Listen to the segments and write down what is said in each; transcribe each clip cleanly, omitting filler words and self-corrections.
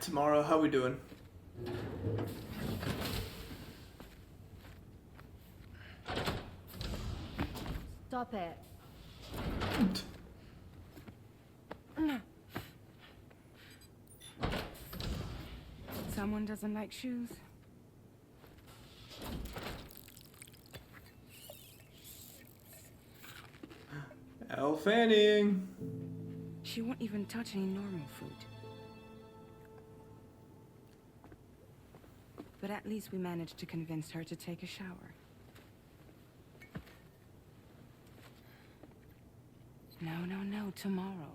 tomorrow. How we doing? Stop it. Someone doesn't like shoes. Elle Fanning. She won't even touch any normal food. But at least we managed to convince her to take a shower. No, tomorrow.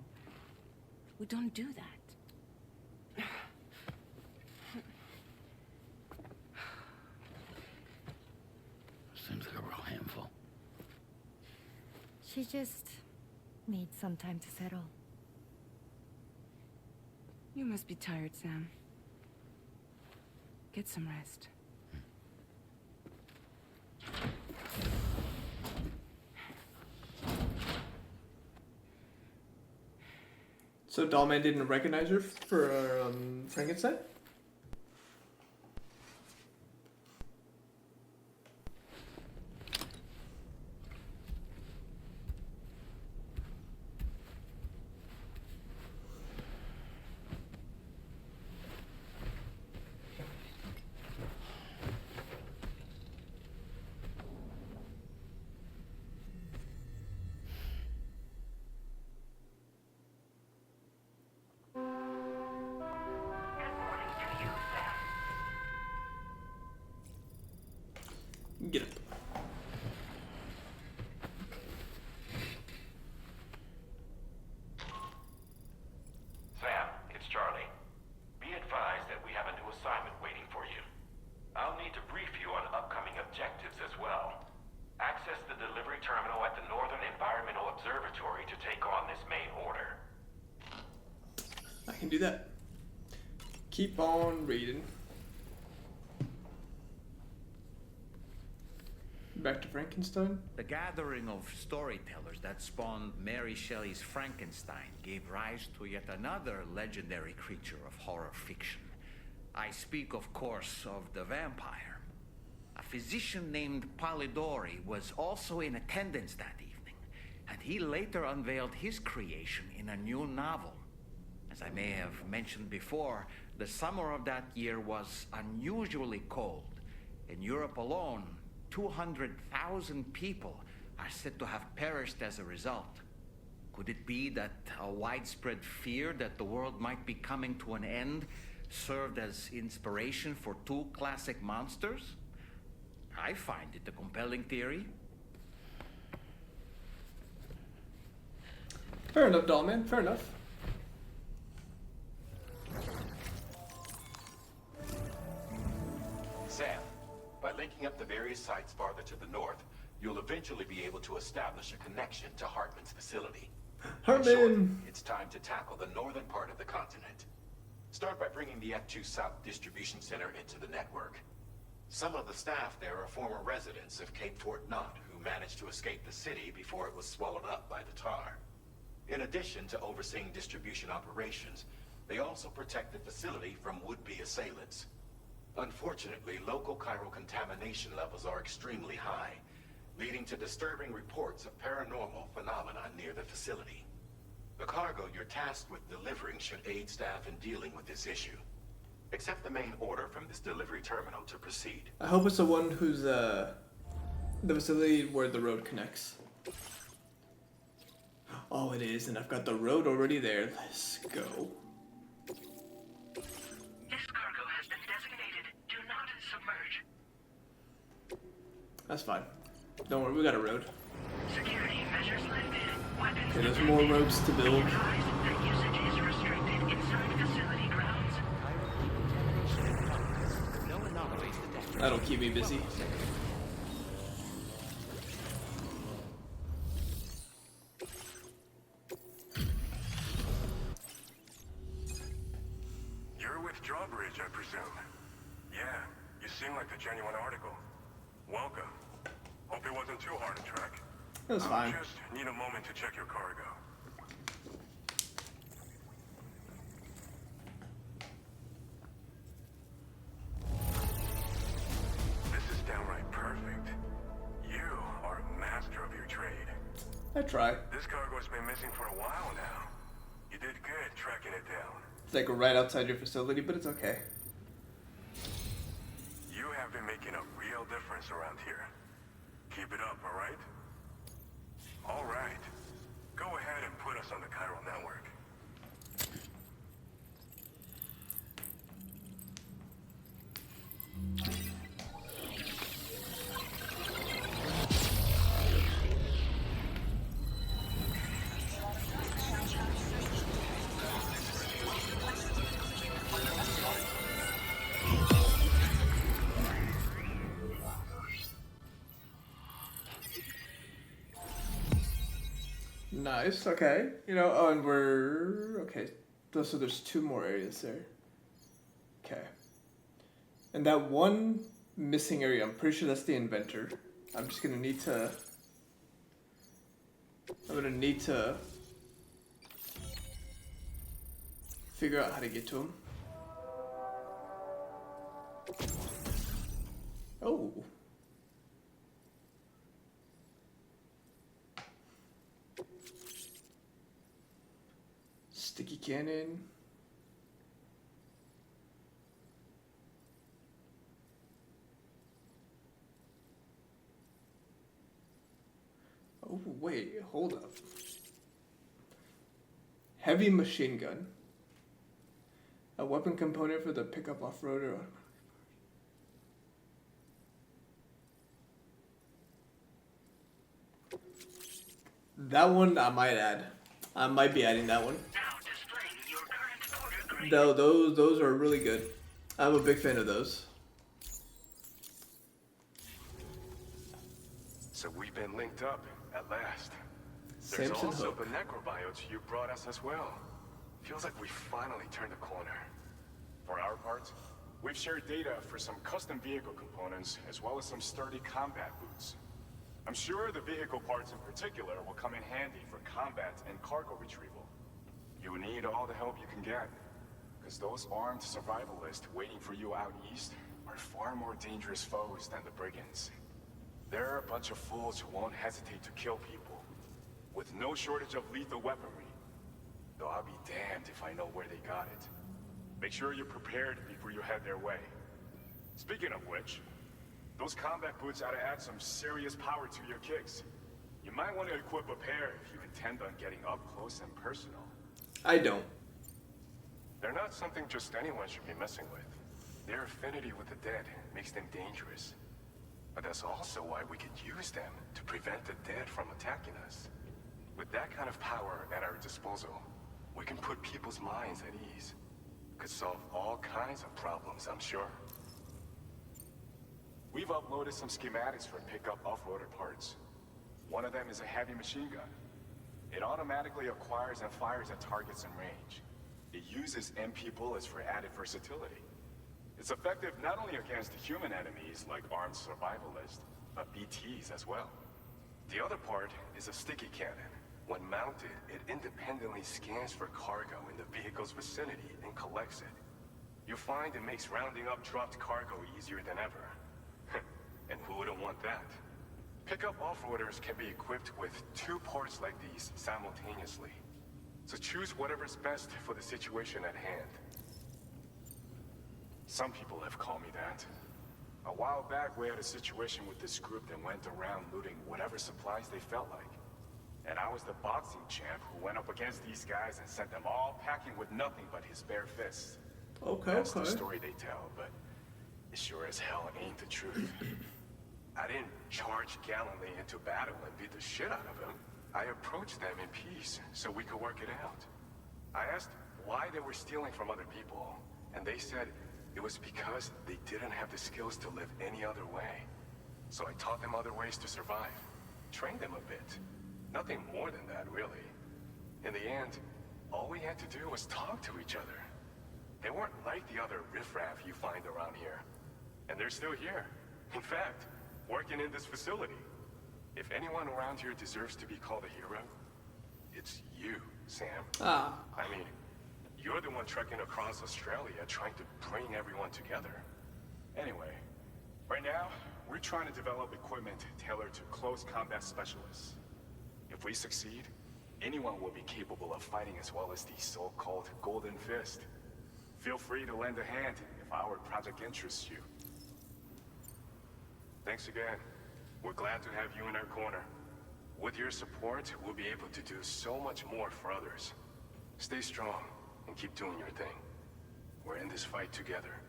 We don't do that. Seems like a real handful. She just needs some time to settle. You must be tired, Sam. Get some rest. So Dollman didn't recognize her for Frankenstein? Get up. Sam, it's Charlie. Be advised that we have a new assignment waiting for you. I'll need to brief you on upcoming objectives as well. Access the delivery terminal at the Northern Environmental Observatory to take on this main order. I can do that. Keep on reading. Back to Frankenstein. The gathering of storytellers that spawned Mary Shelley's Frankenstein gave rise to yet another legendary creature of horror fiction. I speak, of course, of the vampire. A physician named Polidori was also in attendance that evening, and he later unveiled his creation in a new novel. As I may have mentioned before, the summer of that year was unusually cold. In Europe alone, 200,000 people are said to have perished as a result. Could it be that a widespread fear that the world might be coming to an end served as inspiration for two classic monsters? I find it a compelling theory. Fair enough, Dollman. Fair enough. Sam, by linking up the various sites farther to the north, you'll eventually be able to establish a connection to Hartman's facility. In short, Hartman! it's time to tackle the northern part of the continent. Start by bringing the F2 South Distribution Center into the network. Some of the staff there are former residents of Cape Fort Knott who managed to escape the city before it was swallowed up by the tar. In addition to overseeing distribution operations, they also protect the facility from would-be assailants. Unfortunately, local chiral contamination levels are extremely high, leading to disturbing reports of paranormal phenomena near the facility. The cargo you're tasked with delivering should aid staff in dealing with this issue. Accept the main order from this delivery terminal to proceed. I hope it's the one who's the facility where the road connects. Oh, it is, and I've got the road already there. Let's go. This cargo has been designated Do Not Submerge. That's fine. Don't worry, we got a road. Security measures lifted. Weapons Okay, there's more roads to build. advised that usage is restricted inside facility grounds. No anomalies detected. That'll keep me busy. You're with Drawbridge, I presume. Yeah, you seem like the genuine article. Welcome. Hope it wasn't too hard to track. That's fine. Just need a moment to check your cargo. I try. This cargo's been missing for a while now. You did good tracking it down. It's like right outside your facility, but it's okay. You have been making a real difference around here. Keep it up, alright? Alright. Go ahead and put us on the chiral network. Nice, okay. You know, oh, and we're... Okay, so there's 2 more areas there. Okay. And that one missing area, I'm pretty sure that's the inventor. I'm just gonna need to... figure out how to get to him. Oh. Sticky cannon. Oh, wait, hold up. Heavy machine gun. A weapon component for the pickup off-roader. That one I might add. I might be adding that one. Now displaying your current order grade. No, those are really good. I'm a big fan of those. So we've been linked up, at last. There's Samson also Hook. the necrobiotes you brought us as well. Feels like we finally turned the corner. For our part, we've shared data for some custom vehicle components, as well as some sturdy combat boots. I'm sure the vehicle parts in particular will come in handy for combat and cargo retrieval. You need all the help you can get, because those armed survivalists waiting for you out east are far more dangerous foes than the brigands. They're a bunch of fools who won't hesitate to kill people, with no shortage of lethal weaponry. Though I'll be damned if I know where they got it. Make sure you're prepared before you head their way. Speaking of which, those combat boots ought to add some serious power to your kicks. You might want to equip a pair if you intend on getting up close and personal. I don't. They're not something just anyone should be messing with. Their affinity with the dead makes them dangerous. But that's also why we could use them to prevent the dead from attacking us. With that kind of power at our disposal, we can put people's minds at ease. Could solve all kinds of problems, I'm sure. We've uploaded some schematics for pickup off-roader parts. One of them is a heavy machine gun. It automatically acquires and fires at targets in range. It uses MP bullets for added versatility. It's effective not only against human enemies like armed survivalists, but BTs as well. The other part is a sticky cannon. When mounted, it independently scans for cargo in the vehicle's vicinity and collects it. You'll find it makes rounding up dropped cargo easier than ever. And who wouldn't want that? Pickup off-roaders can be equipped with 2 parts like these simultaneously. So choose whatever's best for the situation at hand. Some people have called me that. A while back, we had a situation with this group that went around looting whatever supplies they felt like. And I was the boxing champ who went up against these guys and sent them all packing with nothing but his bare fists. Okay, That's okay. the story they tell, but it sure as hell ain't the truth. I didn't charge gallantly into battle and beat the shit out of them. I approached them in peace so we could work it out. I asked why they were stealing from other people, and they said it was because they didn't have the skills to live any other way. So I taught them other ways to survive, trained them a bit. Nothing more than that, really. In the end, all we had to do was talk to each other. They weren't like the other riffraff you find around here. And they're still here. In fact, working in this facility. If anyone around here deserves to be called a hero, it's you, Sam. Ah. I mean, you're the one trekking across Australia trying to bring everyone together. Anyway, right now, we're trying to develop equipment tailored to close combat specialists. If we succeed, anyone will be capable of fighting as well as the so-called Golden Fist. Feel free to lend a hand if our project interests you. Thanks again. We're glad to have you in our corner. With your support, we'll be able to do so much more for others. Stay strong and keep doing your thing. We're in this fight together.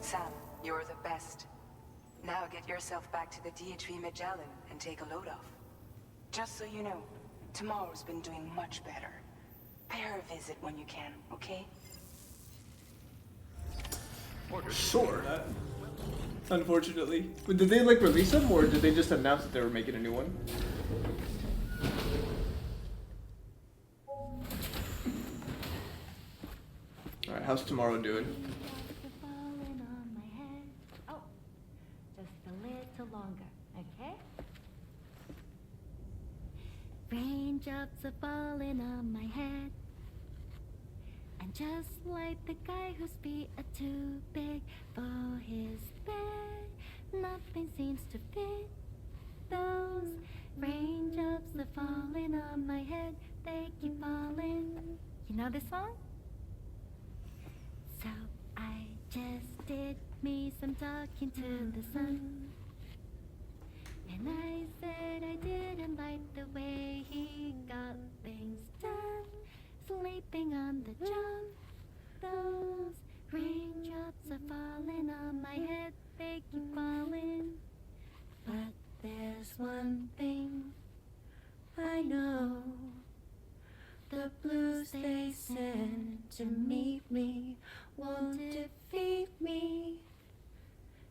Sam, you're the best. Now get yourself back to the DHV Magellan and take a load off. Just so you know, tomorrow's been doing much better. Pay her a visit when you can, okay? Sure. Unfortunately. But did they like release them or did they just announce that they were making a new one? Alright, how's tomorrow doing? Oh, just a little longer, okay? Raindrops are falling on my head. And just like the guy whose feet are too big for his bed, nothing seems to fit. Those raindrops are falling on my head, they keep falling. You know this song? So I just did me some talking to the sun. And I said I didn't like the way he got things done. Sleeping on the job. Those raindrops are falling on my head, they keep falling. But there's one thing I know. The blues they sent to meet me won't defeat me.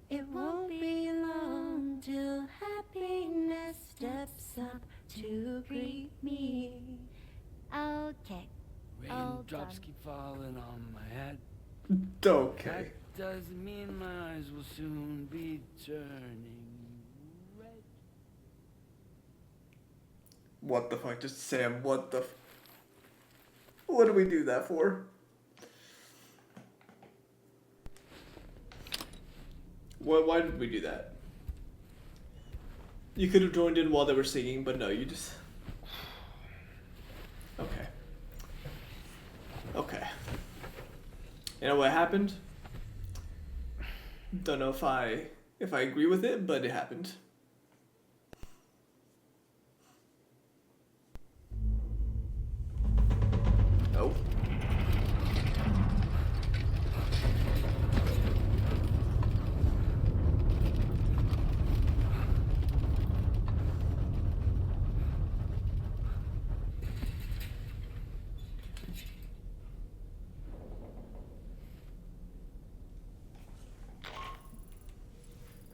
It won't be long till happiness steps up to greet me. Okay. Raindrops keep falling on my head. Okay. That doesn't mean my eyes will soon be turning red. What the fuck? Just Sam, what the what do we do that for? Why did we do that? You could have joined in while they were singing, but no, you just... Okay. Okay. You know what happened? Don't know if I agree with it, but it happened. Oh.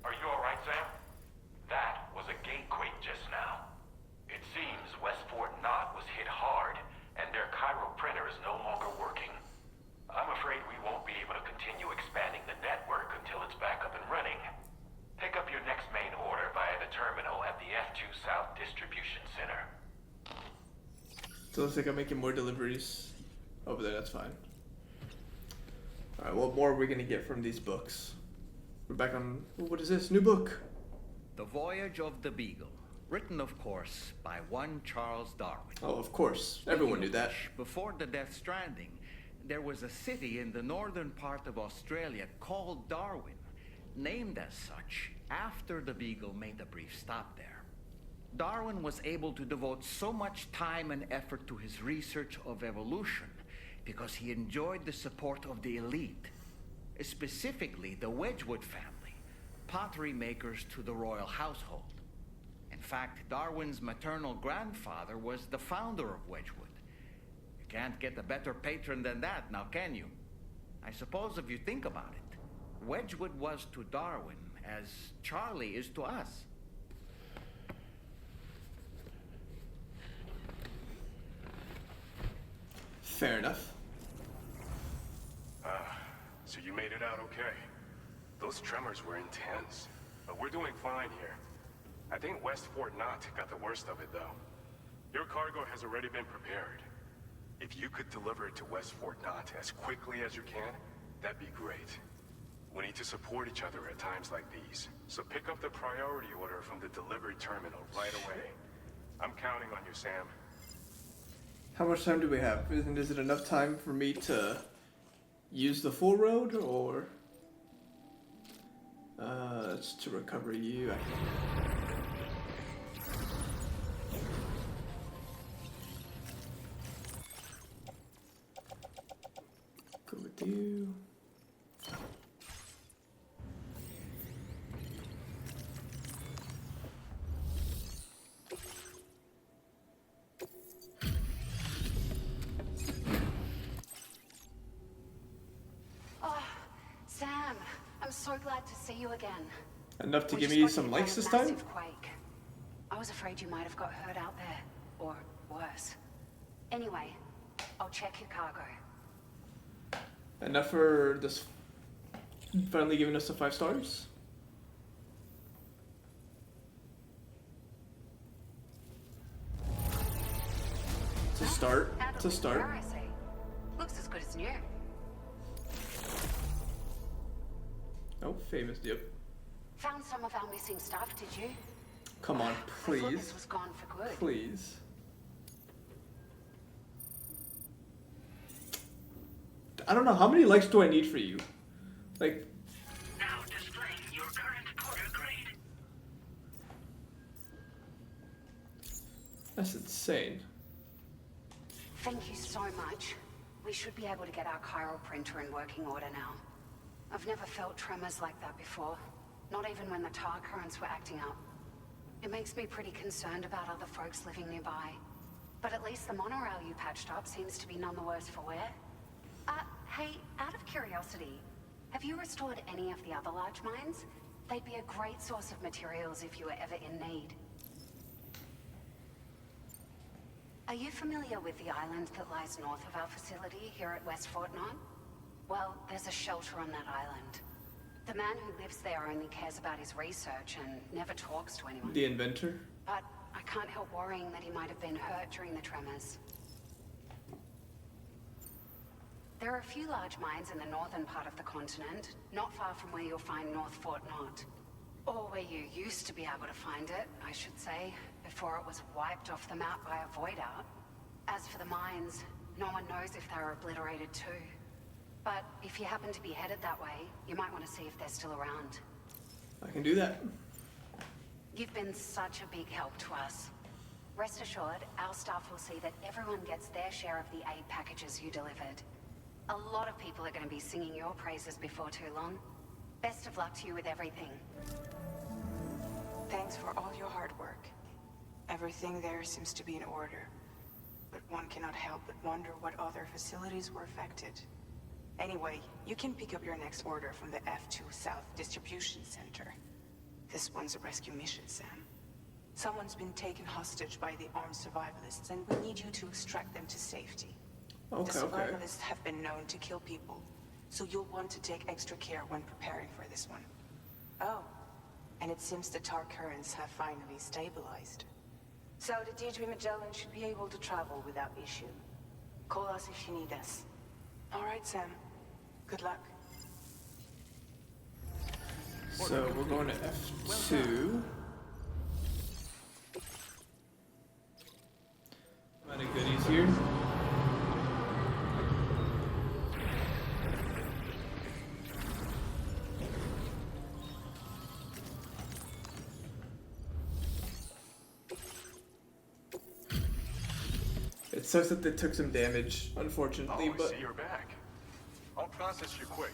Are you all right, Sam? That was a gatequake just now. It seems Westport Knot was hit hard, and their Cairo printer is no longer working. I'm afraid we won't be able to continue expanding the network until it's back up and running. Pick up your next main order via the terminal at the F2 South Distribution Center. So it looks like I'm making more deliveries over there, that's fine. Alright, what more are we gonna get from these books? We're back on, what is this? New book. The Voyage of the Beagle. Written, of course, by one Charles Darwin. Oh, of course. Everyone knew that. Before the Death Stranding, there was a city in the northern part of Australia called Darwin, named as such after the Beagle made a brief stop there. Darwin was able to devote so much time and effort to his research of evolution because he enjoyed the support of the elite, specifically the Wedgwood family, pottery makers to the royal household. In fact, Darwin's maternal grandfather was the founder of Wedgwood. You can't get a better patron than that, now can you? I suppose if you think about it, Wedgwood was to Darwin as Charlie is to us. Fair enough. So you made it out okay. Those tremors were intense, but we're doing fine here. I think Westport Knot got the worst of it, though. Your cargo has already been prepared. If you could deliver it to Westport Knot as quickly as you can, that'd be great. We need to support each other at times like these, so pick up the priority order from the delivery terminal right away. I'm counting on you, Sam. How much time do we have? Is it enough time for me to use the full road, or it's to recover you? Go with you. Sam, I'm so glad to see you again. Enough to We give just me got some hit likes by a this time? massive quake. I was afraid you might have got hurt out there, or worse. Anyway, I'll check your cargo. Enough for this finally giving us the 5 stars? To start. That'll To be start. fair, I say. Looks as good as new. Oh, famous dip. Found some of our missing stuff, did you? Come on, I thought please. this was gone for good. Please. I don't know, how many likes do I need for you? Like, Now displaying your current quarter grade. that's insane. Thank you so much. We should be able to get our chiral printer in working order now. I've never felt tremors like that before. Not even when the tar currents were acting up. It makes me pretty concerned about other folks living nearby. But at least the monorail you patched up seems to be none the worse for wear. Hey, out of curiosity, have you restored any of the other large mines? They'd be a great source of materials if you were ever in need. Are you familiar with the island that lies north of our facility here at West Fort Knott? Well, there's a shelter on that island. The man who lives there only cares about his research and never talks to anyone. The inventor? But I can't help worrying that he might have been hurt during the tremors. There are a few large mines in the northern part of the continent, not far from where you'll find North Fort Knott. Or where you used to be able to find it, I should say, before it was wiped off the map by a void out. As for the mines, no one knows if they were obliterated too. But if you happen to be headed that way, you might want to see if they're still around. I can do that. You've been such a big help to us. Rest assured, our staff will see that everyone gets their share of the aid packages you delivered. A lot of people are going to be singing your praises before too long. Best of luck to you with everything. Thanks for all your hard work. Everything there seems to be in order. But one cannot help but wonder what other facilities were affected. Anyway, you can pick up your next order from the F2 South Distribution Center. This one's a rescue mission, Sam. Someone's been taken hostage by the armed survivalists, and we need you to extract them to safety. Okay, The okay. survivalists have been known to kill people, so you'll want to take extra care when preparing for this one. Oh, and it seems the tar currents have finally stabilized. So the Deirdre Magellan should be able to travel without issue. Call us if you need us. All right, Sam. Good luck. So we're going to F2. Any goodies here? It sucks that they took some damage, unfortunately, Oh, I but see you're back. I'll process you quick.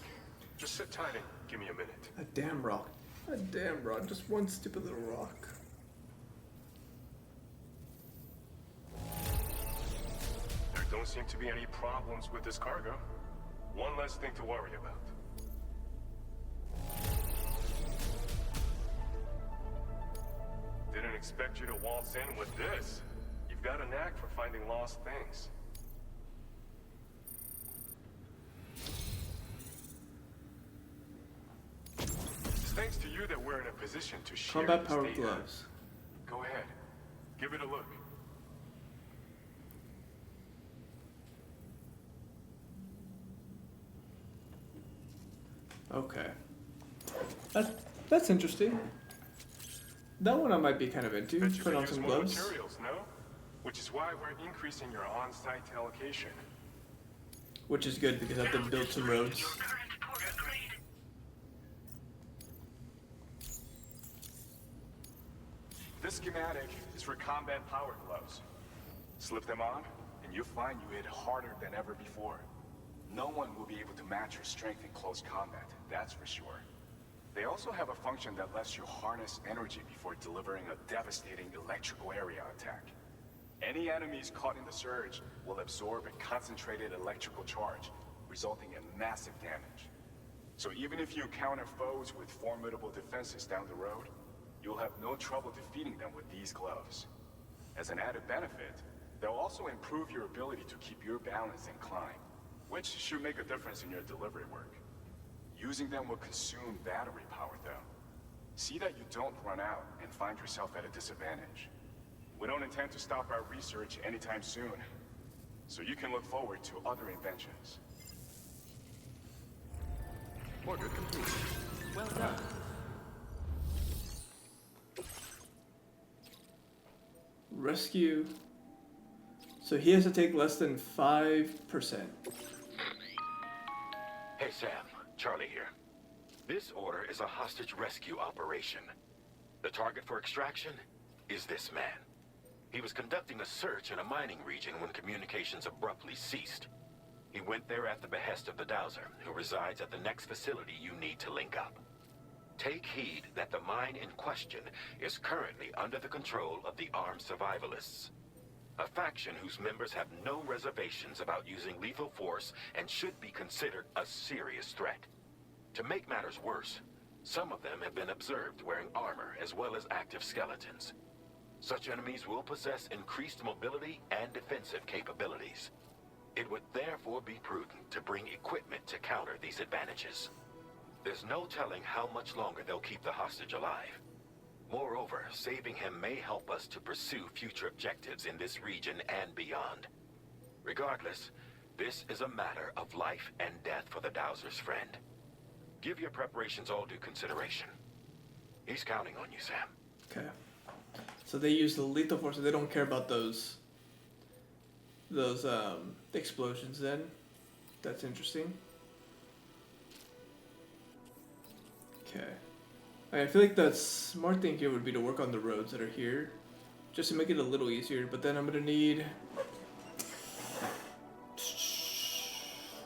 Just sit tight and give me a minute. a damn rock. A damn rock. Just one stupid little rock. There don't seem to be any problems with this cargo. One less thing to worry about. Didn't expect you to waltz in with this. You've got a knack for finding lost things. It's thanks to you that we're in a position to share Combat this power data. gloves. Go ahead. Give it a look. Okay. That's interesting. That one I might be kind of into. Bet you Put could on use some more gloves. materials, no? Which is why we're increasing your on-site allocation. Which is good because I have to build some roads. Your current porter grade. This schematic is for combat power gloves. Slip them on, and you'll find you hit harder than ever before. No one will be able to match your strength in close combat, that's for sure. They also have a function that lets you harness energy before delivering a devastating electrical area attack. Any enemies caught in the surge will absorb a concentrated electrical charge, resulting in massive damage. So even if you encounter foes with formidable defenses down the road, you'll have no trouble defeating them with these gloves. As an added benefit, they'll also improve your ability to keep your balance and climb, which should make a difference in your delivery work. Using them will consume battery power though. See that you don't run out and find yourself at a disadvantage. We don't intend to stop our research anytime soon, so you can look forward to other inventions. Order complete. Well done. Rescue. So he has to take less than 5%. Hey Sam, Charlie here. This order is a hostage rescue operation. The target for extraction is this man. He was conducting a search in a mining region when communications abruptly ceased. He went there at the behest of the Dowser, who resides at the next facility you need to link up. Take heed that the mine in question is currently under the control of the armed survivalists, a faction whose members have no reservations about using lethal force and should be considered a serious threat. To make matters worse, some of them have been observed wearing armor as well as active skeletons. Such enemies will possess increased mobility and defensive capabilities. It would therefore be prudent to bring equipment to counter these advantages. There's no telling how much longer they'll keep the hostage alive. Moreover, saving him may help us to pursue future objectives in this region and beyond. Regardless, this is a matter of life and death for the Dowser's friend. Give your preparations all due consideration. He's counting on you, Sam. Okay. So they use the lethal force, so they don't care about those explosions then. That's interesting. Okay. I feel like the smart thing here would be to work on the roads that are here, just to make it a little easier, but then I'm gonna need...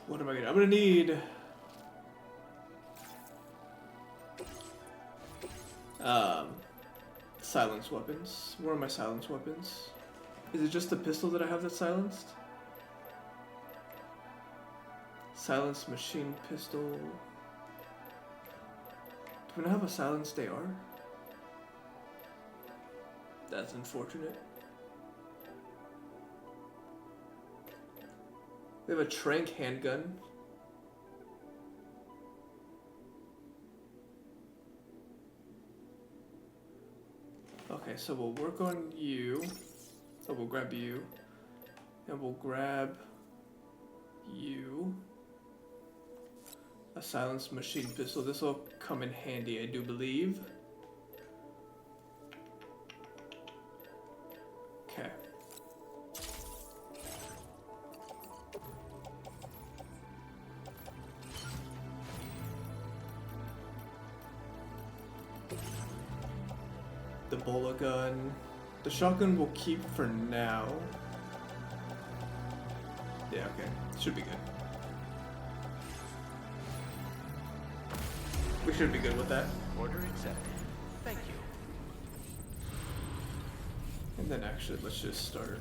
What am I gonna... I'm gonna need... silence weapons. Where are my silence weapons? Is it just the pistol that I have that's silenced? Silence machine pistol. Do we not have a silenced AR? That's unfortunate. We have a trank handgun. Okay, so we'll work on you. So we'll grab you. And we'll grab you. A silenced machine pistol. This will come in handy, I do believe. Okay. The bola gun. The shotgun we'll keep for now. Yeah, okay. Should be good. We should be good with that. Order accepted. Thank you. And then actually, let's just start